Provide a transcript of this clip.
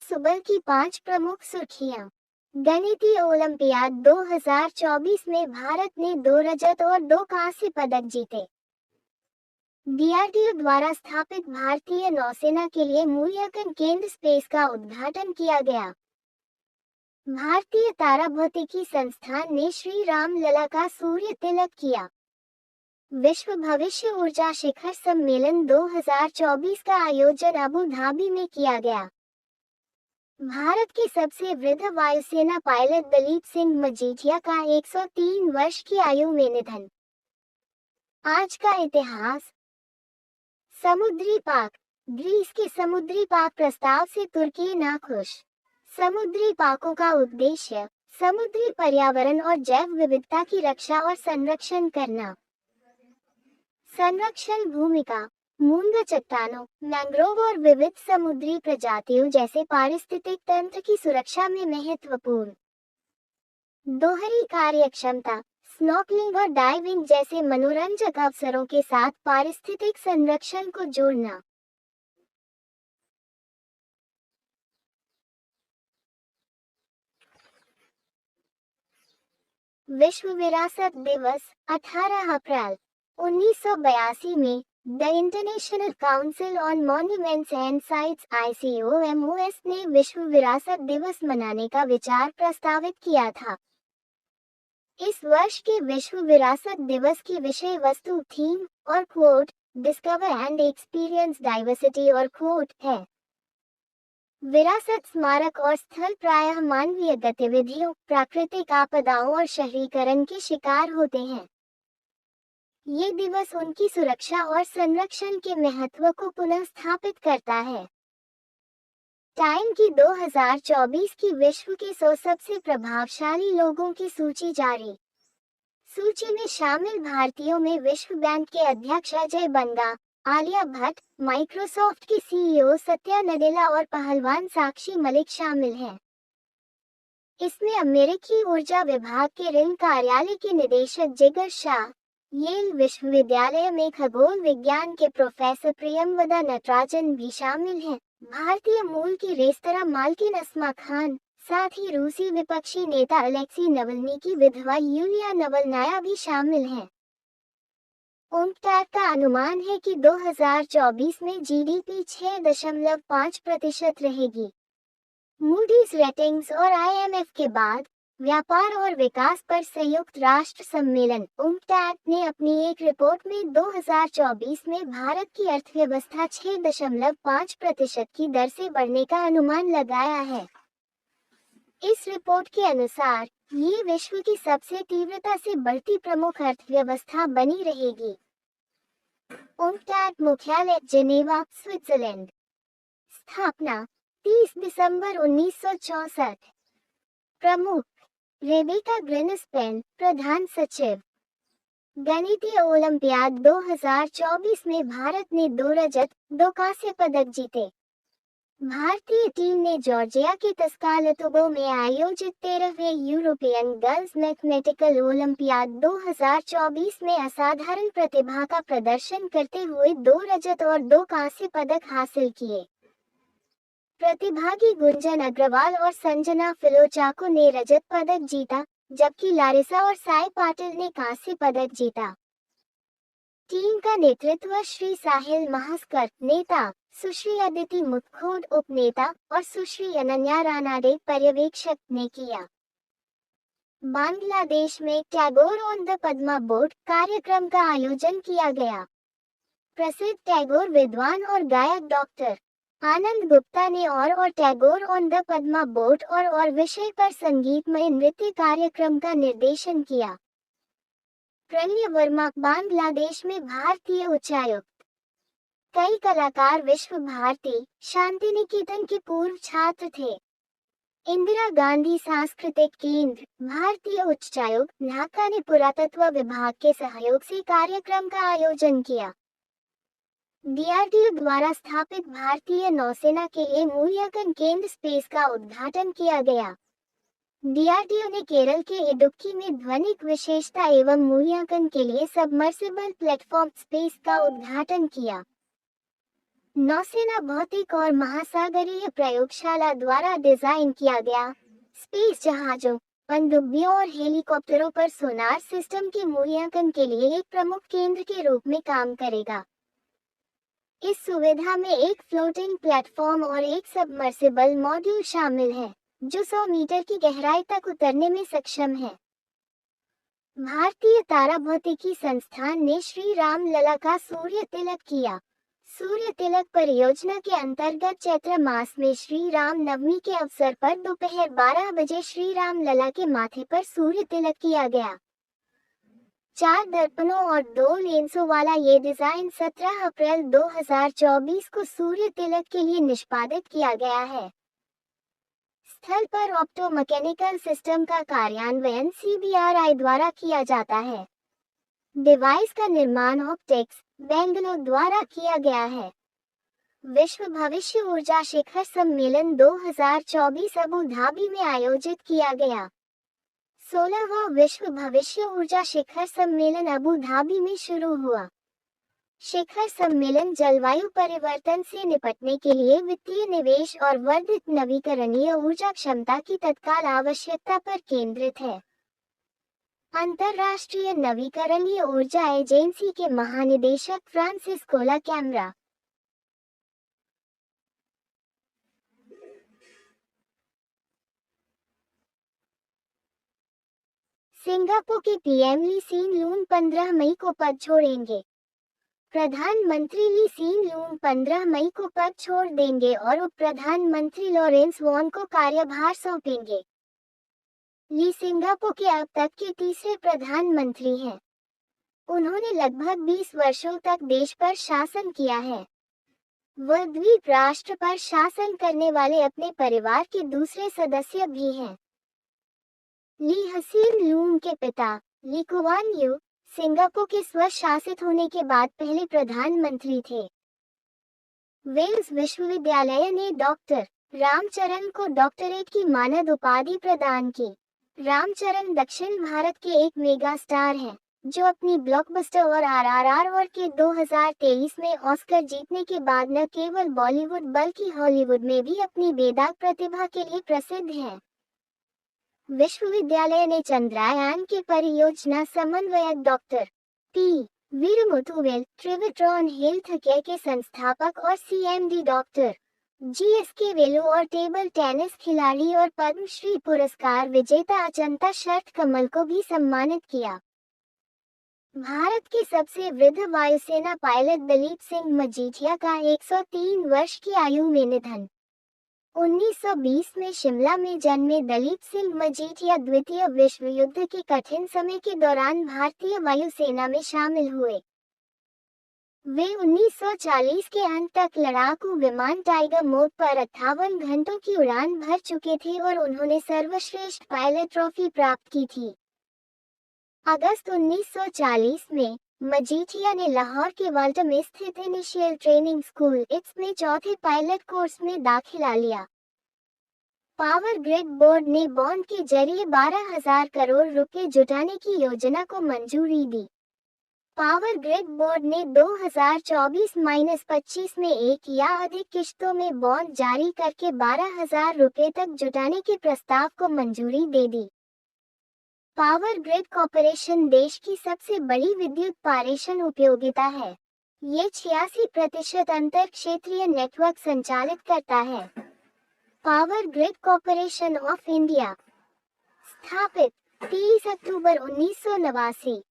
सुबह की 5 प्रमुख सुर्खियां। गणितीय ओलंपियाड 2024 में भारत ने 2 रजत और 2 कांस्य पदक जीते। डीआरडीओ द्वारा स्थापित भारतीय नौसेना के लिए मूल्यांकन केंद्र स्पेस का उद्घाटन किया गया। भारतीय ताराभौतिकी संस्थान ने श्री राम लला का सूर्य तिलक किया। विश्व भविष्य ऊर्जा शिखर सम्मेलन 2024 का आयोजन अबू धाबी में किया गया। भारत के सबसे वृद्ध वायुसेना पायलट दलीप सिंह मजीठिया का 103 वर्ष की आयु में निधन। आज का इतिहास। समुद्री पाक। ग्रीस के समुद्री पाक प्रस्ताव से तुर्की नाखुश। समुद्री पाकों का उद्देश्य समुद्री पर्यावरण और जैव विविधता की रक्षा और संरक्षण करना। संरक्षण भूमिका। मूंगा चट्टानों, मैंग्रोव और विविध समुद्री प्रजातियों जैसे पारिस्थितिक तंत्र की सुरक्षा में महत्वपूर्ण। दोहरी कार्यक्षमता। स्नॉर्कलिंग और डाइविंग जैसे मनोरंजक अवसरों के साथ पारिस्थितिक संरक्षण को जोड़ना। विश्व विरासत दिवस 18 अप्रैल 1982 में the international council on monuments and sites ICOMOS ने विश्व विरासत दिवस मनाने का विचार प्रस्तावित किया था। इस वर्ष के विश्व विरासत दिवस की विषय वस्तु थीम और quote discover and experience diversity और क्वोट है। विरासत स्मारक और स्थल प्रायः मानवीय गतिविधियों, प्राकृतिक आपदाओं और शहरीकरण के शिकार होते हैं। ये दिवस उनकी सुरक्षा और संरक्षण के महत्व को पुनः स्थापित करता है। टाइम की 2024 की विश्व के 100 सबसे प्रभावशाली लोगों की सूची जारी। सूची में शामिल भारतीयों में विश्व बैंक के अध्यक्ष अजय बंगा, आलिया भट्ट, माइक्रोसॉफ्ट की CEO सत्या नडेला और पहलवान साक्षी मलिक शामिल हैं। इसमें अमेरिकी ऊर्जा विभाग के ऋण कार्यालय के निदेशक जिगर शाह, येल विश्वविद्यालय में खगोल विज्ञान के प्रोफेसर प्रियमवदा नटराजन भी शामिल हैं। भारतीय मूल की रेस्तरां मालकिन अस्मा खान, साथ ही रूसी विपक्षी नेता अलेक्सी नवल्नी की विधवा यूलिया नवलनाया भी शामिल हैं। उनटैक का अनुमान है कि 2024 में GDP 6.5% रहेगी। मूडीज रेटिंग्स और IMF के बाद व्यापार और विकास पर संयुक्त राष्ट्र सम्मेलन उनटैक ने अपनी एक रिपोर्ट में 2024 में भारत की अर्थव्यवस्था 6.5% की दर से बढ़ने का अनुमान लगाया है। इस रिपोर्ट के अनुसार ये विश्व की सबसे तीव्रता से बढ़ती प्रमुख अर्थव्यवस्था बनी रहेगी। उनटैक मुख्यालय जेनेवा, स्विट्जरलैंड। स्थापना 30 दिसंबर 1964। प्रमुख रेबेका ग्रिन्सपेन, प्रधान सचिव। गणितीय ओलंपियाड 2024 में भारत ने 2 रजत, 2 कांस्य पदक जीते। भारतीय टीम ने जॉर्जिया के तस्कालतुबो में आयोजित 13वें यूरोपियन गर्ल्स मैथमेटिकल ओलंपियाड 2024 में असाधारण प्रतिभा का प्रदर्शन करते हुए 2 रजत और 2 कांस्य पदक हासिल किए। प्रतिभागी गुंजन अग्रवाल और संजना फिलोचाको ने रजत पदक जीता, जबकि लारिसा और साई पाटिल ने कांस्य पदक जीता। टीम का नेतृत्व श्री साहिल महास्कर, नेता, सुश्री अदिति मुथखोड, उपनेता, और सुश्री अनन्या रानाडे, पर्यवेक्षक, ने किया। बांग्लादेश में Tagore on the Padma boat कार्यक्रम का आयोजन किया गया। प्रसिद्ध टैगोर विद्वान और गायक डॉक्टर आनंद गुप्ता ने और Tagore on the Padma boat और विषय पर संगीतमय नृत्य कार्यक्रम का निर्देशन किया। प्रणय वर्मा, बांग्लादेश में भारतीय उच्चायुक्त। कई कलाकार विश्व भारती, शांति निकेतन के पूर्व छात्र थे। इंदिरा गांधी सांस्कृतिक केंद्र, भारतीय उच्चायुक्त, ढाका ने पुरातत्व विभाग के सहयोग से कार्यक्रम का आयोजन किया। डीआरडीओ द्वारा स्थापित भारतीय नौसेना के लिए मूल्यांकन केंद्र स्पेस का उद्घाटन किया गया। डीआरडीओ ने केरल के इडुक्की में ध्वनिक विशेषता एवं मूल्यांकन के लिए सबमर्सिबल प्लेटफॉर्म स्पेस का उद्घाटन किया। नौसेना भौतिक और महासागरीय प्रयोगशाला द्वारा डिजाइन किया गया स्पेस जहाजों, पनडुब्बियों और हेलीकॉप्टरों पर सोनार सिस्टम के मूल्यांकन के लिए एक प्रमुख केंद्र के रूप में काम करेगा। इस सुविधा में एक फ्लोटिंग प्लेटफॉर्म और एक सबमर्सिबल मॉड्यूल शामिल है, जो 100 मीटर की गहराई तक उतरने में सक्षम है। भारतीय ताराभौतिकी संस्थान ने श्री राम लला का सूर्य तिलक किया। सूर्य तिलक परियोजना के अंतर्गत चैत्र मास में श्री राम नवमी के अवसर पर दोपहर 12 बजे श्री राम लला के माथे पर सूर्य तिलक किया गया। 4 दर्पणों और 2 लेंसों वाला ये डिजाइन 17 अप्रैल 2024 को सूर्य तिलक के लिए निष्पादित किया गया है। स्थल पर ऑप्टोमैकेनिकल सिस्टम का कार्यान्वयन CBRI द्वारा किया जाता है। डिवाइस का निर्माण ऑप्टिक्स बेंगलोर द्वारा किया गया है। विश्व भविष्य ऊर्जा शिखर सम्मेलन 2024 अबू धाबी में आयोजित किया गया। 16वां विश्व भविष्य ऊर्जा शिखर सम्मेलन अबू धाबी में शुरू हुआ। शिखर सम्मेलन जलवायु परिवर्तन से निपटने के लिए वित्तीय निवेश और वर्धित नवीकरणीय ऊर्जा क्षमता की तत्काल आवश्यकता पर केंद्रित है। अंतर्राष्ट्रीय नवीकरणीय ऊर्जा एजेंसी के महानिदेशक फ्रांसिस्को ला कैमरा सिंगापुर के पीएम ली सीन लूंग 15 मई को पद छोड़ेंगे। प्रधानमंत्री ली सीन लूंग 15 मई को पद छोड़ देंगे और उप प्रधानमंत्री लॉरेंस वॉन को कार्यभार सौंपेंगे। ली सिंगापुर के अब तक के तीसरे प्रधानमंत्री हैं। उन्होंने लगभग 20 वर्षों तक देश पर शासन किया है। वह द्वीप राष्ट्र पर शासन करने वाले अपने परिवार के दूसरे सदस्य भी हैं। ली हसीन लूंग के पिता ली कुआन यू सिंगापुर के स्वशासित होने के बाद पहले प्रधानमंत्री थे। वेल्स विश्वविद्यालय ने डॉक्टर रामचरण को डॉक्टरेट की मानद उपाधि प्रदान की। रामचरण दक्षिण भारत के एक मेगा स्टार हैं, जो अपनी ब्लॉकबस्टर और RRR और के 2023 में ऑस्कर जीतने के बाद न केवल बॉलीवुड बल्कि हॉलीवुड में भी अपनी बेदाग प्रतिभा के लिए प्रसिद्ध हैं। विश्वविद्यालय ने चंद्रयान के परियोजना समन्वयक doctor P. Veeramuthuvel, Trivitron health care के संस्थापक और CMD डॉक्टर GSK वेलु और टेबल टेनिस खिलाड़ी और पद्मश्री पुरस्कार विजेता अचंता शरत कमल को भी सम्मानित किया। भारत के सबसे वृद्ध वायुसेना पायलट दलीप सिंह मजीठिया का 103 वर्ष की आयु में निधन। 1920 में शिमला में जन्मे दलीप सिंह मजीठिया द्वितीय विश्व युद्ध के कठिन समय के दौरान भारतीय वायुसेना में शामिल हुए। वे 1940 के अंत तक लड़ाकू विमान टाइगर मोड पर 58 घंटों की उड़ान भर चुके थे और उन्होंने सर्वश्रेष्ठ पायलट ट्रॉफी प्राप्त की थी। अगस्त 1940 में मजीठिया ने लाहौर के वाल्टर में स्थित इनिशियल ट्रेनिंग स्कूल इट्स में चौथे पायलट कोर्स में दाखिला लिया। पावर ग्रिड बोर्ड ने बॉन्ड के जरिए 12,000 करोड़ रुपए जुटाने की योजना को मंजूरी दी। पावर ग्रिड बोर्ड ने 2024-25 में एक या अधिक किश्तों में बॉन्ड जारी करके 12,000 रुपए तक जुटाने के प्रस्ताव को मंजूरी दे दी। पावर ग्रिड कॉर्पोरेशन देश की सबसे बड़ी विद्युत पारेषण उपयोगिता है। ये 86% अंतर क्षेत्रीय नेटवर्क संचालित करता है। Power grid corporation of India स्थापित 30 अक्टूबर 1989।